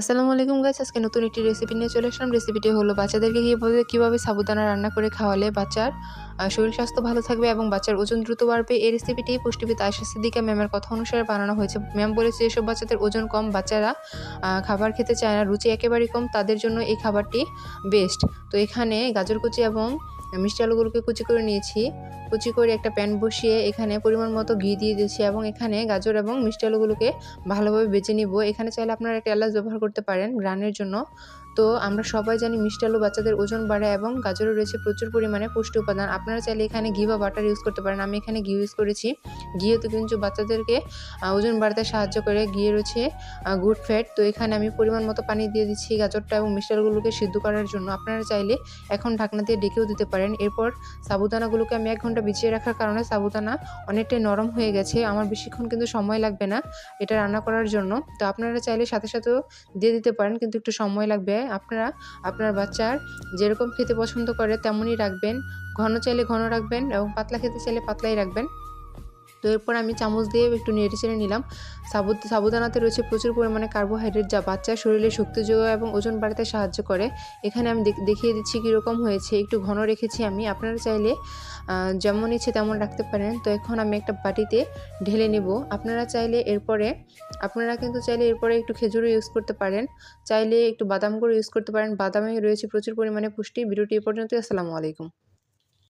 আসসালামু আলাইকুম গাইস, আজকে নতুন একটি রেসিপি নিয়ে চলে আসলাম। রেসিপিটি হলো বাচ্চাদেরকে কিভাবে সাবুদানা রান্না করে খাওয়ালে বাচ্চার শরীর স্বাস্থ্য ভালো থাকবে এবং বাচ্চার ওজন দ্রুত বাড়বে। এই রেসিপিটি পুষ্টিবিদ আয়েশা সিদ্দিকা ম্যামের কথা অনুসারে বানানো হয়েছে। ম্যাম বলেছে যেসব বাচ্চাদের ওজন কম, বাচ্চারা খাবার খেতে চায় না, রুচি একেবারেই কম, তাদের জন্য এই খাবারটি বেস্ট। তো এখানে গাজর কুচি এবং মিষ্টি আলুগুলোকে কুচি করে নিয়েছি। কুচি করে একটা প্যান বসিয়ে এখানে পরিমাণ মতো ঘি দিয়ে দিয়েছি এবং এখানে গাজর এবং মিষ্টি আলুগুলোকে ভালোভাবে ভেজে নিব। এখানে চাইলে আপনারা একটা এলাচ ব্যবহার করতে পারেন ঘ্রাণের জন্য। তো আমরা সবাই জানি মিষ্টি আলু বাচ্চাদের ওজন বাড়ায় এবং গাজরে রয়েছে প্রচুর পরিমাণে পুষ্টি উপাদান। আপনারা চাইলে এখানে ঘি বা বাটার ইউজ করতে পারেন। আমি এখানে ঘি ইউজ করেছি। ঘিও তো কিন্তু বাচ্চাদেরকে ওজন বাড়াতে সাহায্য করে। ঘিয়ে রয়েছে গুড ফ্যাট। তো এখানে আমি পরিমাণ মতো পানি দিয়ে দিচ্ছি গাজরটা এবং মিষ্টি আলুগুলোকে সিদ্ধ করার জন্য। আপনারা চাইলে এখন ঢাকনা দিয়ে ঢেকেও দিতে পারেন। এরপর সাবুদানাগুলোকে আমি 1 ঘন্টা ভিজিয়ে রাখার কারণে সাবুদানা অনেকটাই নরম হয়ে গেছে। আমার বেশিক্ষণ কিন্তু সময় লাগবে না এটা রান্না করার জন্য। তো আপনারা চাইলে সাথে সাথেও দিয়ে দিতে পারেন, কিন্তু একটু সময় লাগবে। আপনারা আপনার বাচ্চার যেরকম খেতে পছন্দ করে তেমনই রাখবেন। ঘন চাইলে ঘন রাখবেন এবং পাতলা খেতে চাইলে পাতলাই রাখবেন। তো এরপর আমি চামচ দিয়ে একটু নেড়ে-চেড়ে নিলাম। সাবুদানাতে রয়েছে প্রচুর পরিমাণে কার্বোহাইড্রেট, যা বাচ্চার শরীরে শক্তি যোগায় এবং ওজন বাড়াতে সাহায্য করে। এখানে আমি দেখিয়ে দিচ্ছি কীরকম হয়েছে। একটু ঘন রেখেছি আমি। আপনারা চাইলে যেমন ইচ্ছে তেমন রাখতে পারেন। তো এখন আমি একটা বাটিতে ঢেলে নেব। আপনারা কিন্তু চাইলে এরপরে একটু খেজুরও ইউজ করতে পারেন। চাইলে একটু বাদাম গুঁড়ো ইউজ করতে পারেন। বাদামে রয়েছে প্রচুর পরিমাণে পুষ্টি। ভিডিওটি এ পর্যন্তই। আসসালামু আলাইকুম।